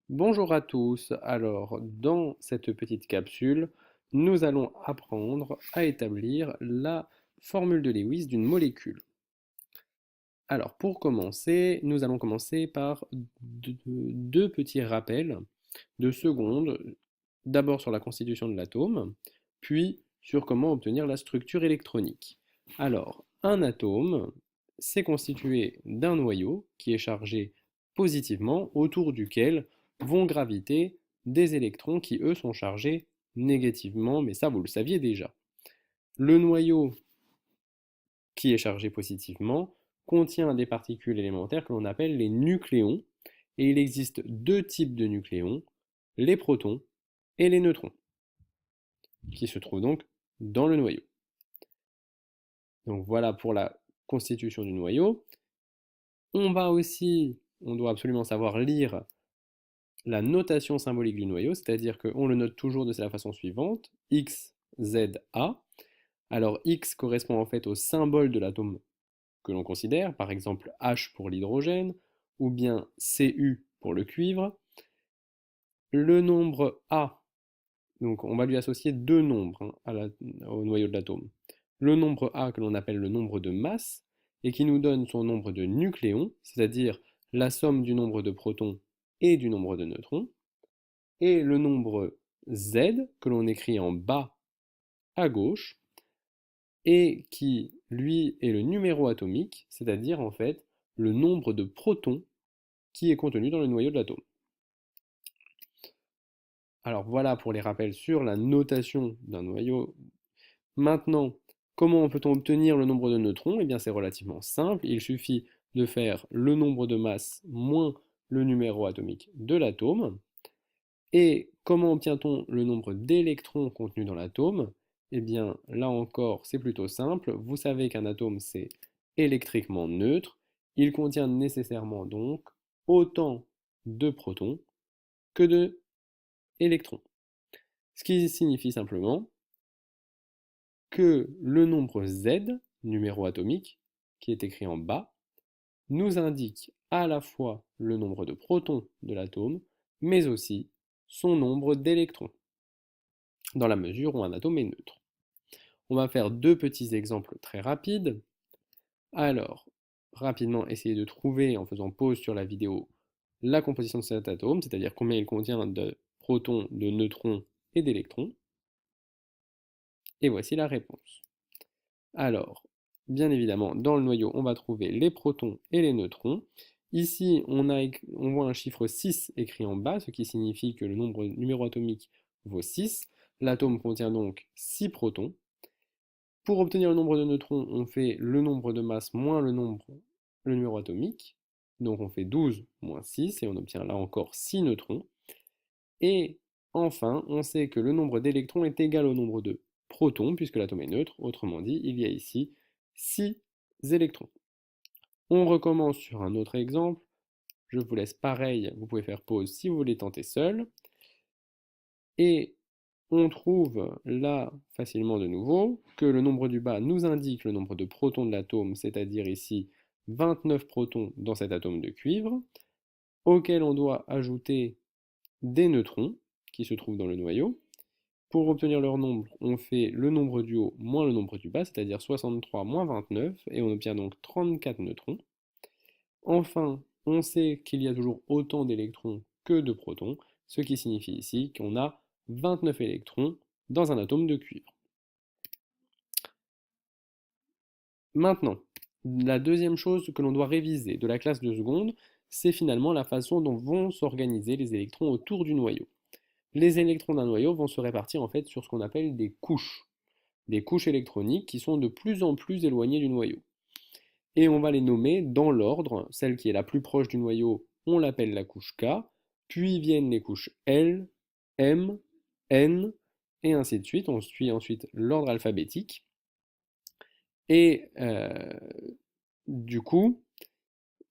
Bonjour à tous. Alors, dans cette petite capsule, nous allons apprendre à établir la formule de Lewis d'une molécule. Alors, pour commencer, nous allons commencer par deux petits rappels de secondes, d'abord sur la constitution de l'atome, puis sur comment obtenir la structure électronique. Alors, un atome, c'est constitué d'un noyau qui est chargé positivement, autour duquel vont graviter des électrons qui, eux, sont chargés négativement, mais ça, vous le saviez déjà. Le noyau qui est chargé positivement contient des particules élémentaires que l'on appelle les nucléons, et il existe deux types de nucléons, les protons et les neutrons, qui se trouvent donc dans le noyau. Donc voilà pour la constitution du noyau. On doit absolument savoir lire la notation symbolique du noyau, c'est-à-dire qu'on le note toujours de la façon suivante, X, Z, A. Alors X correspond en fait au symbole de l'atome que l'on considère, par exemple H pour l'hydrogène, ou bien Cu pour le cuivre. Le nombre A, donc on va lui associer deux nombres au noyau de l'atome. Le nombre A que l'on appelle le nombre de masse, et qui nous donne son nombre de nucléons, c'est-à-dire la somme du nombre de protons et du nombre de neutrons, et le nombre Z, que l'on écrit en bas à gauche, et qui, lui, est le numéro atomique, c'est-à-dire en fait le nombre de protons qui est contenu dans le noyau de l'atome. Alors voilà pour les rappels sur la notation d'un noyau. Maintenant, comment peut-on obtenir le nombre de neutrons? Eh bien c'est relativement simple, il suffit de faire le nombre de masses moins le numéro atomique de l'atome. Et comment obtient-on le nombre d'électrons contenus dans l'atome? Eh bien, là encore, c'est plutôt simple. Vous savez qu'un atome, c'est électriquement neutre. Il contient nécessairement donc autant de protons que d'électrons. Ce qui signifie simplement que le nombre Z, numéro atomique, qui est écrit en bas, nous indique à la fois le nombre de protons de l'atome, mais aussi son nombre d'électrons, dans la mesure où un atome est neutre. On va faire deux petits exemples très rapides. Alors, rapidement, essayez de trouver, en faisant pause sur la vidéo, la composition de cet atome, c'est-à-dire combien il contient de protons, de neutrons et d'électrons. Et voici la réponse. Alors, bien évidemment, dans le noyau, on va trouver les protons et les neutrons. Ici, on voit un chiffre 6 écrit en bas, ce qui signifie que le numéro atomique vaut 6. L'atome contient donc 6 protons. Pour obtenir le nombre de neutrons, on fait le nombre de masse moins le numéro atomique. Donc on fait 12 moins 6 et on obtient là encore 6 neutrons. Et enfin, on sait que le nombre d'électrons est égal au nombre de protons, puisque l'atome est neutre. Autrement dit, il y a ici 6 électrons. On recommence sur un autre exemple. Je vous laisse pareil, vous pouvez faire pause si vous voulez tenter seul. Et on trouve là facilement de nouveau que le nombre du bas nous indique le nombre de protons de l'atome, c'est-à-dire ici 29 protons dans cet atome de cuivre, auquel on doit ajouter des neutrons qui se trouvent dans le noyau. Pour obtenir leur nombre, on fait le nombre du haut moins le nombre du bas, c'est-à-dire 63 moins 29, et on obtient donc 34 neutrons. Enfin, on sait qu'il y a toujours autant d'électrons que de protons, ce qui signifie ici qu'on a 29 électrons dans un atome de cuivre. Maintenant, la deuxième chose que l'on doit réviser de la classe de seconde, c'est finalement la façon dont vont s'organiser les électrons autour du noyau. Les électrons d'un noyau vont se répartir en fait sur ce qu'on appelle des couches électroniques qui sont de plus en plus éloignées du noyau. Et on va les nommer dans l'ordre. Celle qui est la plus proche du noyau, on l'appelle la couche K, puis viennent les couches L, M, N, et ainsi de suite. On suit ensuite l'ordre alphabétique. Et du coup,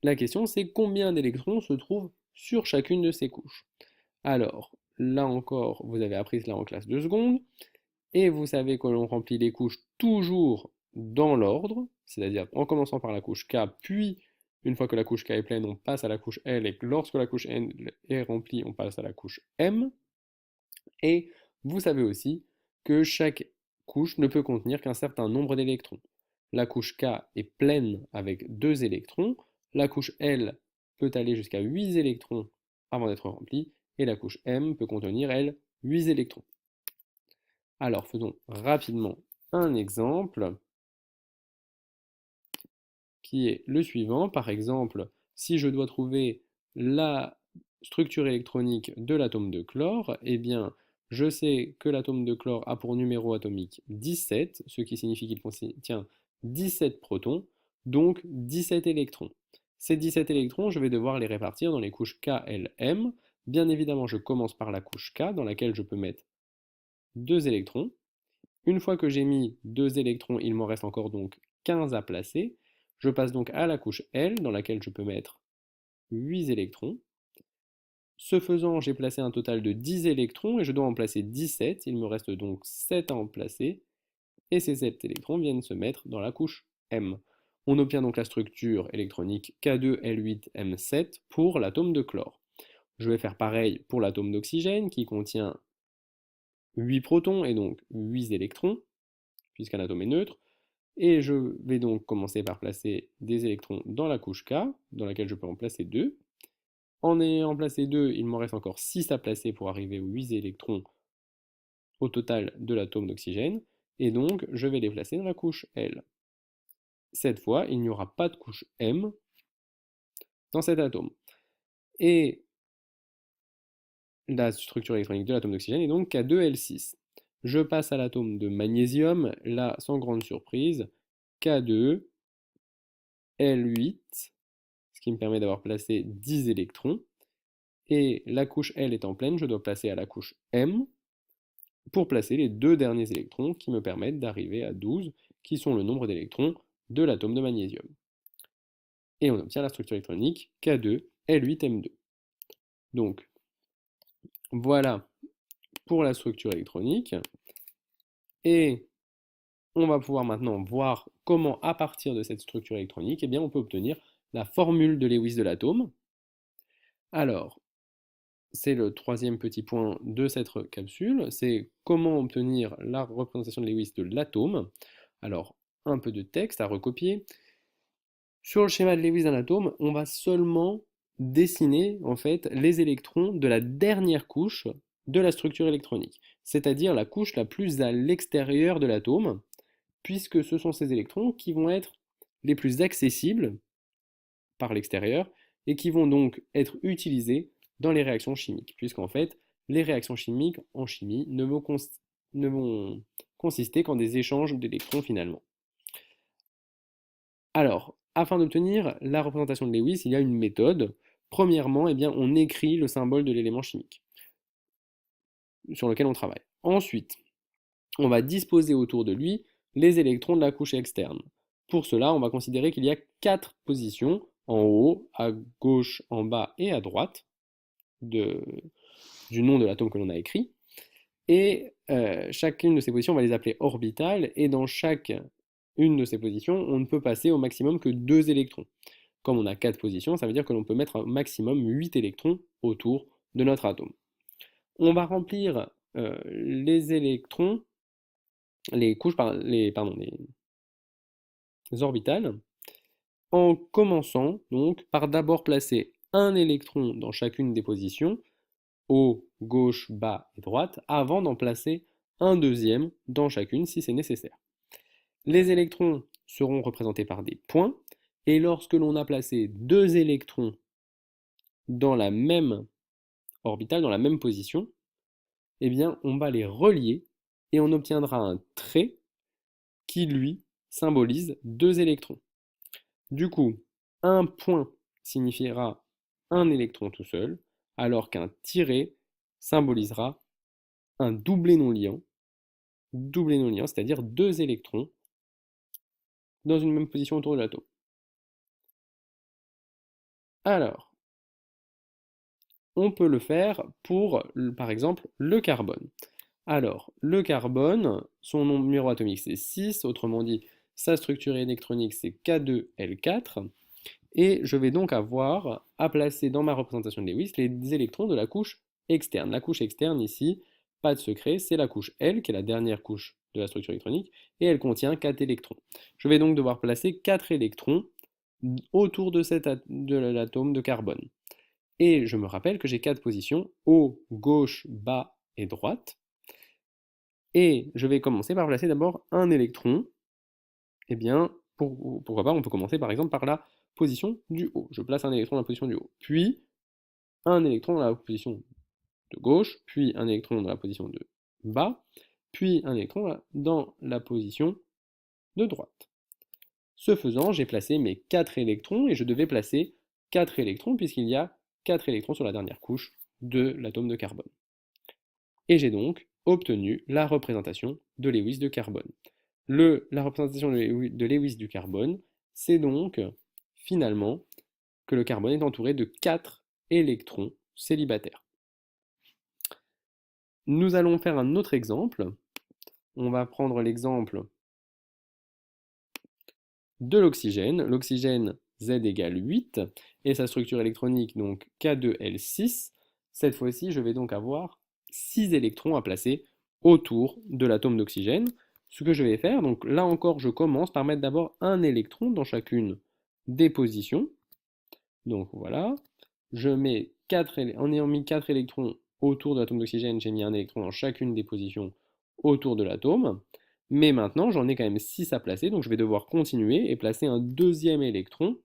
la question c'est combien d'électrons se trouvent sur chacune de ces couches. Alors, là encore, vous avez appris cela en classe de seconde, et vous savez que l'on remplit les couches toujours dans l'ordre, c'est-à-dire en commençant par la couche K, puis Une fois que la couche K est pleine, on passe à la couche L, et que lorsque la couche N est remplie, on passe à la couche M. Et vous savez aussi que chaque couche ne peut contenir qu'un certain nombre d'électrons. La couche K est pleine avec 2 électrons, la couche L peut aller jusqu'à 8 électrons avant d'être remplie, et la couche M peut contenir, elle, 8 électrons. Alors faisons rapidement un exemple qui est le suivant. Par exemple, si je dois trouver la structure électronique de l'atome de chlore, eh bien, je sais que l'atome de chlore a pour numéro atomique 17, ce qui signifie qu'il contient 17 protons, donc 17 électrons. Ces 17 électrons, je vais devoir les répartir dans les couches K, L, M. Bien évidemment, je commence par la couche K, dans laquelle je peux mettre 2 électrons. Une fois que j'ai mis 2 électrons, il m'en reste encore donc 15 à placer. Je passe donc à la couche L, dans laquelle je peux mettre 8 électrons. Ce faisant, j'ai placé un total de 10 électrons et je dois en placer 17. Il me reste donc 7 à en placer. Et ces 7 électrons viennent se mettre dans la couche M. On obtient donc la structure électronique K2L8M7 pour l'atome de chlore. Je vais faire pareil pour l'atome d'oxygène qui contient 8 protons et donc 8 électrons, puisqu'un atome est neutre. Et je vais donc commencer par placer des électrons dans la couche K, dans laquelle je peux en placer 2. En ayant placé 2, il m'en reste encore 6 à placer pour arriver aux 8 électrons au total de l'atome d'oxygène. Et donc, je vais les placer dans la couche L. Cette fois, il n'y aura pas de couche M dans cet atome. Et la structure électronique de l'atome d'oxygène est donc K2L6. Je passe à l'atome de magnésium, là, sans grande surprise, K2L8, ce qui me permet d'avoir placé 10 électrons. Et la couche L étant pleine, je dois passer à la couche M pour placer les 2 derniers électrons qui me permettent d'arriver à 12, qui sont le nombre d'électrons de l'atome de magnésium. Et on obtient la structure électronique K2L8M2. Donc, voilà pour la structure électronique. Et on va pouvoir maintenant voir comment, à partir de cette structure électronique, eh bien, on peut obtenir la formule de Lewis de l'atome. Alors, c'est le troisième petit point de cette capsule, c'est comment obtenir la représentation de Lewis de l'atome. Alors, un peu de texte à recopier. Sur le schéma de Lewis d'un atome, on va seulement dessiner en fait les électrons de la dernière couche de la structure électronique, c'est-à-dire la couche la plus à l'extérieur de l'atome, puisque ce sont ces électrons qui vont être les plus accessibles par l'extérieur et qui vont donc être utilisés dans les réactions chimiques, puisqu'en fait, les réactions chimiques en chimie ne vont consister qu'en des échanges d'électrons finalement. Alors, afin d'obtenir la représentation de Lewis, il y a une méthode. Premièrement, eh bien, on écrit le symbole de l'élément chimique sur lequel on travaille. Ensuite, on va disposer autour de lui les électrons de la couche externe. Pour cela, on va considérer qu'il y a 4 positions, en haut, à gauche, en bas et à droite, du nom de l'atome que l'on a écrit. Et chacune de ces positions, on va les appeler orbitales, et dans chaque une de ces positions, on ne peut passer au maximum que 2 électrons. Comme on a 4 positions, ça veut dire que l'on peut mettre un maximum 8 électrons autour de notre atome. On va remplir les électrons, les couches, les orbitales, en commençant donc par d'abord placer un électron dans chacune des positions, haut, gauche, bas et droite, avant d'en placer un deuxième dans chacune si c'est nécessaire. Les électrons seront représentés par des points, et lorsque l'on a placé 2 électrons dans la même orbitale, dans la même position, eh bien on va les relier et on obtiendra un trait qui lui symbolise 2 électrons. Du coup, un point signifiera un électron tout seul, alors qu'un tiret symbolisera un doublé non liant, c'est-à-dire 2 électrons dans une même position autour de l'atome. Alors, on peut le faire pour, par exemple, le carbone. Alors, le carbone, son numéro atomique c'est 6, autrement dit, sa structure électronique c'est K2L4, Et je vais donc avoir à placer dans ma représentation de Lewis les électrons de la couche externe. La couche externe ici, pas de secret, c'est la couche L, qui est la dernière couche de la structure électronique, et elle contient 4 électrons. Je vais donc devoir placer 4 électrons autour de l'atome de carbone. Et je me rappelle que j'ai 4 positions, haut, gauche, bas et droite. Et je vais commencer par placer d'abord un électron. Eh bien, pourquoi pas, on peut commencer par exemple par la position du haut. Je place un électron dans la position du haut, puis un électron dans la position de gauche, puis un électron dans la position de bas, puis un électron dans la position de droite. Ce faisant, j'ai placé mes 4 électrons et je devais placer 4 électrons puisqu'il y a 4 électrons sur la dernière couche de l'atome de carbone. Et j'ai donc obtenu la représentation de Lewis de carbone. La représentation de Lewis du carbone, c'est donc finalement que le carbone est entouré de 4 électrons célibataires. Nous allons faire un autre exemple. On va prendre l'exemple de l'oxygène. L'oxygène Z égale 8 et sa structure électronique donc K2L6. Cette fois-ci, je vais donc avoir 6 électrons à placer autour de l'atome d'oxygène. Ce que je vais faire, donc là encore, je commence par mettre d'abord un électron dans chacune des positions. Donc voilà, en ayant mis 4 électrons autour de l'atome d'oxygène, j'ai mis un électron dans chacune des positions autour de l'atome. Mais maintenant, j'en ai quand même 6 à placer, donc je vais devoir continuer et placer un deuxième électron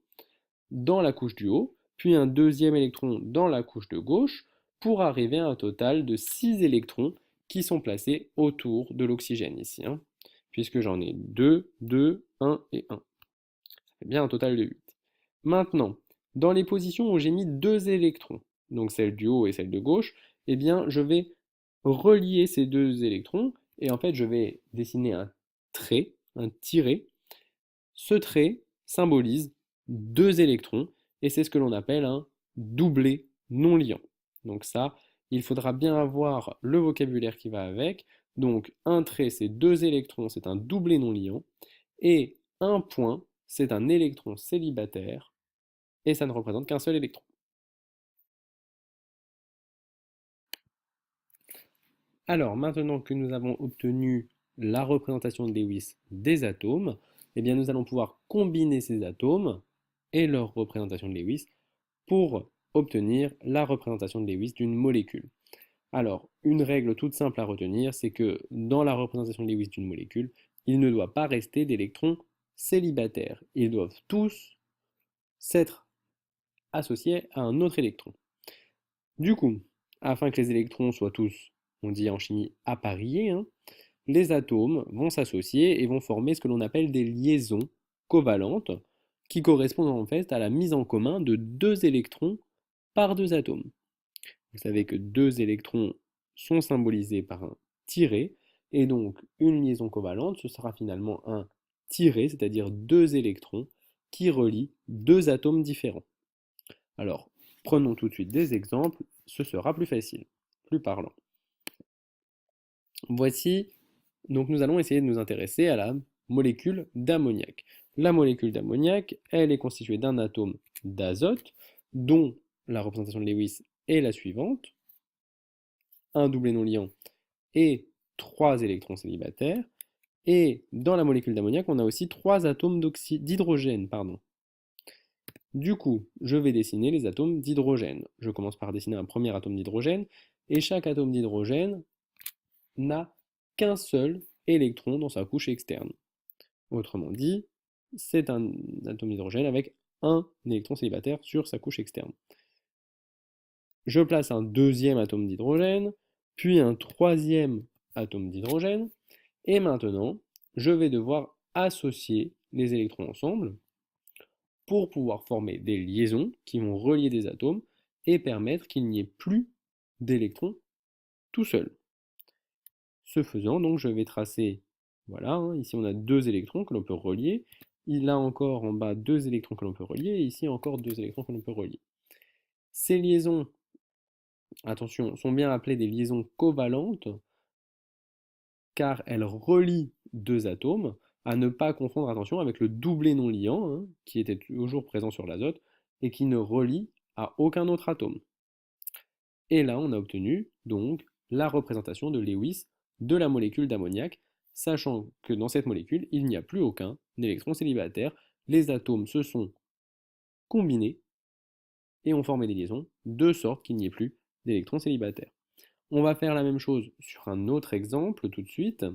dans la couche du haut, puis un deuxième électron dans la couche de gauche, pour arriver à un total de 6 électrons qui sont placés autour de l'oxygène ici, hein, puisque j'en ai 2, 2, 1 et 1. Ça fait bien un total de 8. Maintenant, dans les positions où j'ai mis 2 électrons, donc celle du haut et celle de gauche, eh bien je vais relier ces 2 électrons et en fait je vais dessiner un trait, un tiret. Ce trait symbolise 2 électrons et c'est ce que l'on appelle un doublé non liant. Donc ça, il faudra bien avoir le vocabulaire qui va avec. Donc un trait c'est 2 électrons, c'est un doublé non liant et un point c'est un électron célibataire et ça ne représente qu'un seul électron. Alors, maintenant que nous avons obtenu la représentation de Lewis des atomes, eh bien, nous allons pouvoir combiner ces atomes et leur représentation de Lewis pour obtenir la représentation de Lewis d'une molécule. Alors, une règle toute simple à retenir, c'est que dans la représentation de Lewis d'une molécule, il ne doit pas rester d'électrons célibataires. Ils doivent tous s'être associés à un autre électron. Du coup, afin que les électrons soient tous, on dit en chimie, appariés, hein, les atomes vont s'associer et vont former ce que l'on appelle des liaisons covalentes, qui correspondent en fait à la mise en commun de 2 électrons par 2 atomes. Vous savez que 2 électrons sont symbolisés par un tiret, et donc une liaison covalente, ce sera finalement un tiret, c'est-à-dire 2 électrons qui relient 2 atomes différents. Alors, prenons tout de suite des exemples, ce sera plus facile, plus parlant. Voici, donc nous allons essayer de nous intéresser à la molécule d'ammoniac. La molécule d'ammoniac, elle est constituée d'un atome d'azote, dont la représentation de Lewis est la suivante, un doublé non liant et 3 électrons célibataires. Et dans la molécule d'ammoniac, on a aussi 3 atomes d'hydrogène, pardon. Du coup, je vais dessiner les atomes d'hydrogène. Je commence par dessiner un premier atome d'hydrogène, et chaque atome d'hydrogène n'a qu'un seul électron dans sa couche externe. Autrement dit, c'est un atome d'hydrogène avec un électron célibataire sur sa couche externe. Je place un deuxième atome d'hydrogène, puis un troisième atome d'hydrogène, et maintenant, je vais devoir associer les électrons ensemble pour pouvoir former des liaisons qui vont relier des atomes et permettre qu'il n'y ait plus d'électrons tout seul. Ce faisant, donc, je vais tracer, voilà, hein, ici on a 2 électrons que l'on peut relier, il a encore en bas 2 électrons que l'on peut relier, et ici encore 2 électrons que l'on peut relier. Ces liaisons, attention, sont bien appelées des liaisons covalentes, car elles relient 2 atomes, à ne pas confondre, attention, avec le doublet non liant, hein, qui était toujours présent sur l'azote et qui ne relie à aucun autre atome. Et là, on a obtenu donc la représentation de Lewis de la molécule d'ammoniac, sachant que dans cette molécule, il n'y a plus aucun électron célibataire. Les atomes se sont combinés et ont formé des liaisons, de sorte qu'il n'y ait plus d'électrons célibataires. On va faire la même chose sur un autre exemple tout de suite.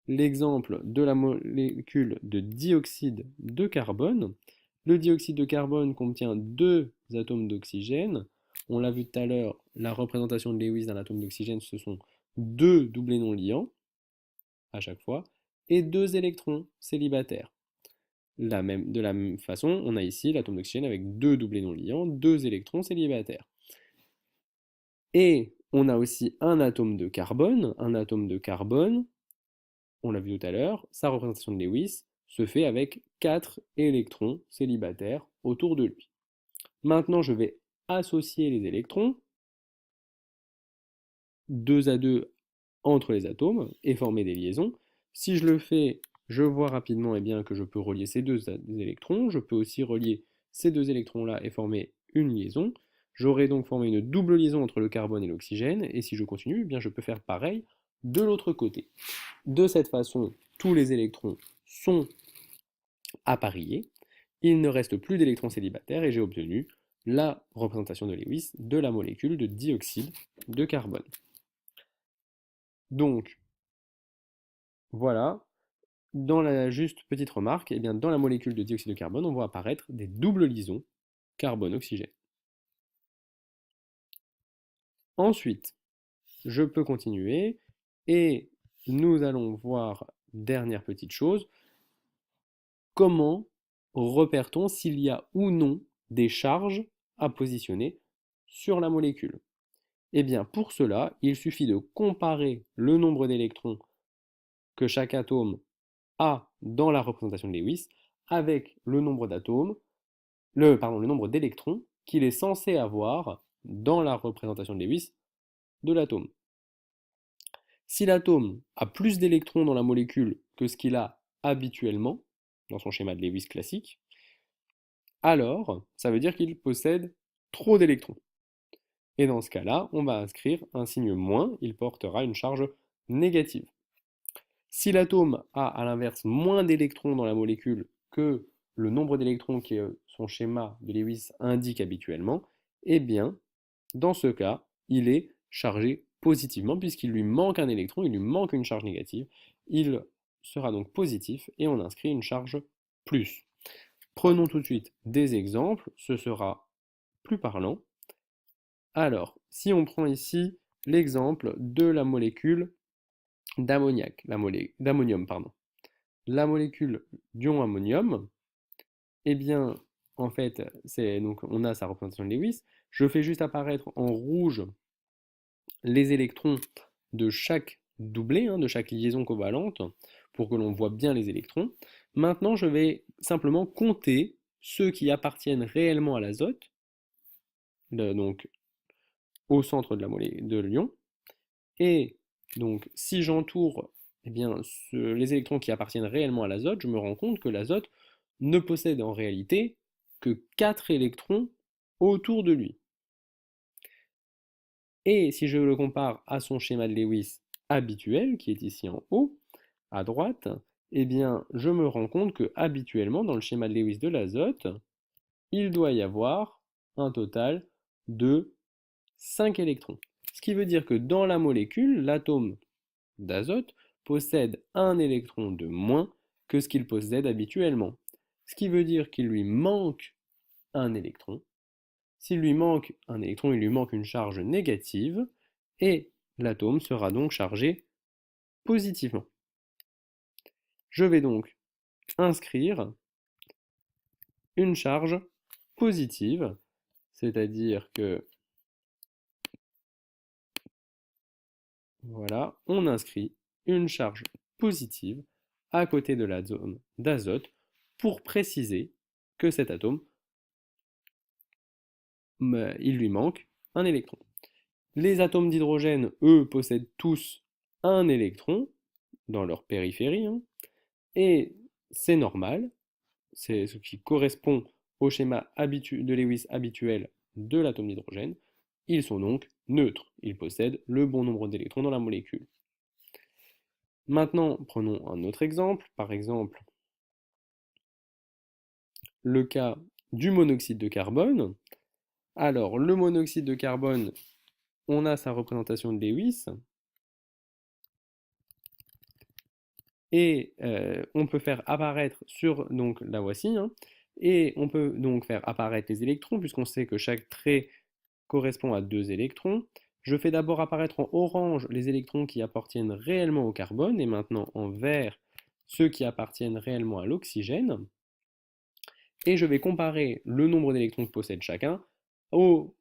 L'exemple de la molécule de dioxyde de carbone. Le dioxyde de carbone contient deux atomes d'oxygène. On l'a vu tout à l'heure, la représentation de Lewis d'un atome d'oxygène, ce sont deux doublés non liants à chaque fois, et deux électrons célibataires. De la même façon, on a ici l'atome d'oxygène avec deux doublés non liants, deux électrons célibataires. Et on a aussi un atome de carbone. Un atome de carbone, on l'a vu tout à l'heure, sa représentation de Lewis se fait avec 4 électrons célibataires autour de lui. Maintenant, je vais associer les électrons, 2 à 2 entre les atomes, et former des liaisons. Si je le fais, je vois rapidement bien, que je peux relier ces deux électrons. Je peux aussi relier ces deux électrons-là et former une liaison. J'aurai donc formé une double liaison entre le carbone et l'oxygène, et si je continue, je peux faire pareil de l'autre côté. De cette façon, tous les électrons sont appareillés, il ne reste plus d'électrons célibataires et j'ai obtenu la représentation de Lewis de la molécule de dioxyde de carbone. Donc, voilà, dans la juste petite remarque, dans la molécule de dioxyde de carbone, on voit apparaître des doubles liaisons carbone-oxygène. Ensuite, je peux continuer et nous allons voir, dernière petite chose, comment repère-t-on s'il y a ou non des charges à positionner sur la molécule? Eh bien, pour cela, il suffit de comparer le nombre d'électrons que chaque atome a dans la représentation de Lewis avec le nombre d'atomes, le nombre d'électrons qu'il est censé avoir dans la représentation de Lewis de l'atome. Si l'atome a plus d'électrons dans la molécule que ce qu'il a habituellement, dans son schéma de Lewis classique, alors ça veut dire qu'il possède trop d'électrons. Et dans ce cas-là, on va inscrire un signe moins, il portera une charge négative. Si l'atome a à l'inverse moins d'électrons dans la molécule que le nombre d'électrons que son schéma de Lewis indique habituellement, eh bien, dans ce cas, il est chargé positivement puisqu'il lui manque un électron, il lui manque une charge négative. Il sera donc positif et on inscrit une charge plus. Prenons tout de suite des exemples, ce sera plus parlant. Alors, si on prend ici l'exemple de la molécule d'ammoniac, d'ammonium, pardon. La molécule d'ion ammonium, eh bien, en fait, donc on a sa représentation de Lewis. Je fais juste apparaître en rouge les électrons de chaque doublé, de chaque liaison covalente, pour que l'on voit bien les électrons. Maintenant, je vais simplement compter ceux qui appartiennent réellement à l'azote, donc au centre de l'ion. Et donc, si j'entoure les électrons qui appartiennent réellement à l'azote, je me rends compte que l'azote ne possède en réalité que 4 électrons autour de lui. Et si je le compare à son schéma de Lewis habituel, qui est ici en haut, à droite, je me rends compte que habituellement, dans le schéma de Lewis de l'azote, il doit y avoir un total de 5 électrons. Ce qui veut dire que dans la molécule, l'atome d'azote possède un électron de moins que ce qu'il possède habituellement. Ce qui veut dire qu'il lui manque un électron. S'il lui manque un électron, il lui manque une charge négative et l'atome sera donc chargé positivement. Je vais donc inscrire une charge positive, c'est-à-dire que voilà, on inscrit une charge positive à côté de la zone d'azote pour préciser que cet atome, il lui manque un électron. Les atomes d'hydrogène, eux, possèdent tous un électron dans leur périphérie, Et c'est normal, c'est ce qui correspond au schéma de Lewis habituel de l'atome d'hydrogène. Ils sont donc neutres, ils possèdent le bon nombre d'électrons dans la molécule. Maintenant, prenons un autre exemple, par exemple le cas du monoxyde de carbone. Alors, le monoxyde de carbone, on a sa représentation de Lewis, et on peut faire apparaître sur, donc la voici, hein, et on peut donc faire apparaître les électrons, puisqu'on sait que chaque trait correspond à 2 électrons. Je fais d'abord apparaître en orange les électrons qui appartiennent réellement au carbone, et maintenant en vert ceux qui appartiennent réellement à l'oxygène. Et je vais comparer le nombre d'électrons que possède chacun au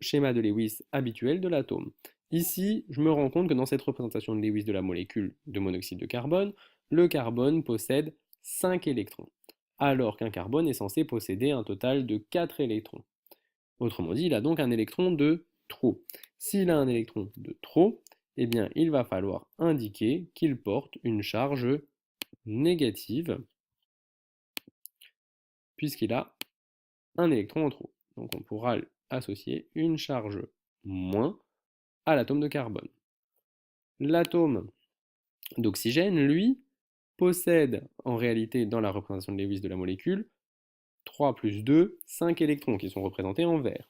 schéma de Lewis habituel de l'atome. Ici, je me rends compte que dans cette représentation de Lewis de la molécule de monoxyde de carbone, le carbone possède 5 électrons, alors qu'un carbone est censé posséder un total de 4 électrons. Autrement dit, il a donc un électron de trop. S'il a un électron de trop, eh bien, il va falloir indiquer qu'il porte une charge négative, puisqu'il a un électron en trop. Donc on pourra associer une charge moins à l'atome de carbone. L'atome d'oxygène, lui, possède en réalité dans la représentation de Lewis de la molécule 3 plus 2, 5 électrons qui sont représentés en vert.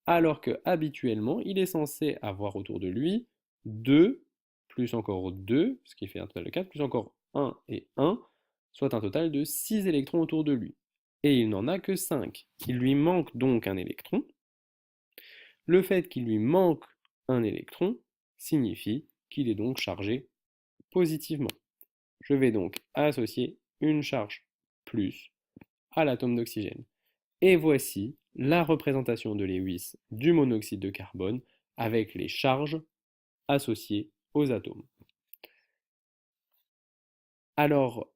Alors que habituellement, il est censé avoir autour de lui 2 plus encore 2, ce qui fait un total de 4, plus encore 1 et 1, soit un total de 6 électrons autour de lui. Et il n'en a que 5. Il lui manque donc un électron. Le fait qu'il lui manque un électron signifie qu'il est donc chargé positivement. Je vais donc associer une charge plus à l'atome d'oxygène. Et voici la représentation de Lewis du monoxyde de carbone avec les charges associées aux atomes. Alors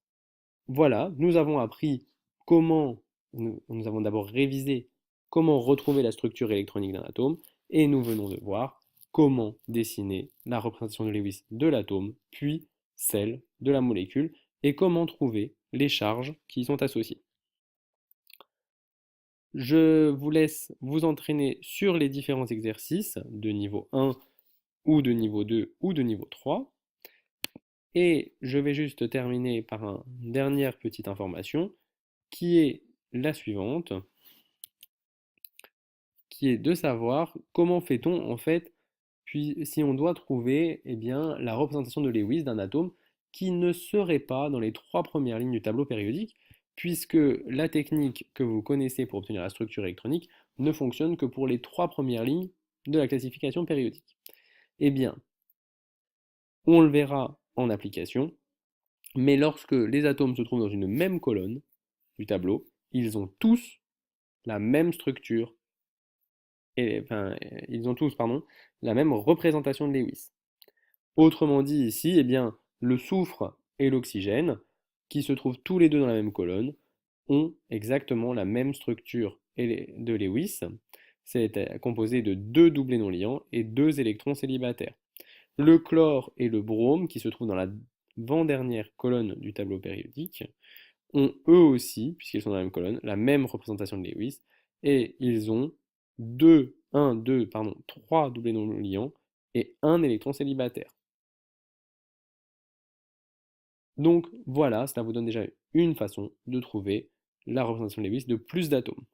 voilà, nous avons appris comment, nous avons d'abord révisé comment retrouver la structure électronique d'un atome, et nous venons de voir comment dessiner la représentation de Lewis de l'atome, puis celle de la molécule, et comment trouver les charges qui y sont associées. Je vous laisse vous entraîner sur les différents exercices de niveau 1 ou de niveau 2 ou de niveau 3. Et je vais juste terminer par une dernière petite information qui est la suivante, qui est de savoir comment fait-on en fait, puis si on doit trouver eh bien, la représentation de Lewis d'un atome qui ne serait pas dans les 3 premières lignes du tableau périodique, puisque la technique que vous connaissez pour obtenir la structure électronique ne fonctionne que pour les 3 premières lignes de la classification périodique. Eh bien, on le verra en application, mais lorsque les atomes se trouvent dans une même colonne du tableau, ils ont tous la même structure, ils ont tous, pardon, la même représentation de Lewis. Autrement dit ici, eh bien, le soufre et l'oxygène, qui se trouvent tous les deux dans la même colonne, ont exactement la même structure de Lewis. C'est composé de 2 doublés non liants et 2 électrons célibataires. Le chlore et le brome, qui se trouvent dans la avant-dernière colonne du tableau périodique, ont eux aussi, puisqu'ils sont dans la même colonne, la même représentation de Lewis, et ils ont 3 doublés non liants et un électron célibataire. Donc voilà, cela vous donne déjà une façon de trouver la représentation de Lewis de plus d'atomes.